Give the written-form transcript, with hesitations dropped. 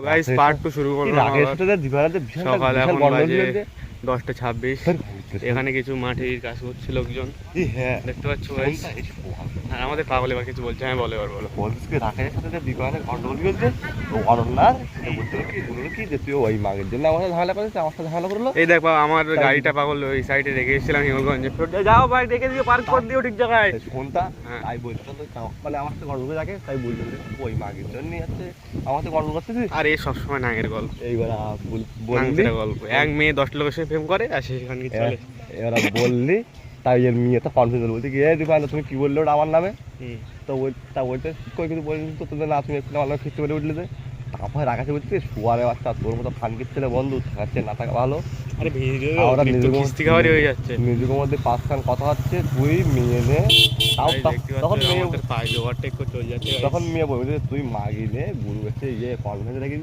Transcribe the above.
Guys part 2 শুরু করলাম সকালে এখন বাজে 10:26। এখানে কিছু মাটির কাজ করছে লোকজন, দেখতে পাচ্ছ গাইস। আর আমাদের পাগল এবার কিছু বলছে, হ্যাঁ বলো এবার বলো। রাকেশের সাথে যে বিবাহের গন্ডগোল চলছে, অনন্যার বলতে কি যে তুই ওই মাগের জন্য আমার সাথে ঝামেলা করেছিস, আমার সাথে ঝামেলা করলো। এই দেখো আমার গাড়িটা পাগল ওই সাইডে রেখে এসেছিলাম হিঙ্গলগঞ্জে, যাও বাইক রেখে দিয়ে পার্ক করে দিও ঠিক জায়গায়। ফোনটা তাই বলতো মানে আমার সাথে গন্ডগোল রাখে, তাই বলতো ওই মাগের জন্য যাচ্ছে আমার সাথে গন্ডগোল করতেছিস। আর এই সবসময় নাঙের গল্প, এইবার নাঙের গল্প। এক মেয়ে 10 লোকের সাথে প্রেম করে আর সেখানে কি চলে। এবার বললি তাই এর মেয়ে তো কনফিউজ হলো, বলতে কি দীপায়ন তুমি কি বললে ওটা আমার নামে। তো ওইটা কই কিছু বলিনি তো, তোদের না তুমি একটু আমার নামে খিস্তি করে উঠলে। তারপরে রাখাতে বলছি শুয়ারে বাচ্চা, তোর মতো ফানকির ছেলে বন্ধু থাকাচ্ছে না থাকা ভালো। আরে আমরা নিজের মধ্যে 5 খান কথা হচ্ছে, তুই মেয়ে নে। তখন মেয়ে পায়ে ওভারটেক করে চলে যাচ্ছে। তখন মেয়ে বলবে তুই মাগিলে গুরু গেছে ইয়ে কনফিডেন্স রেখে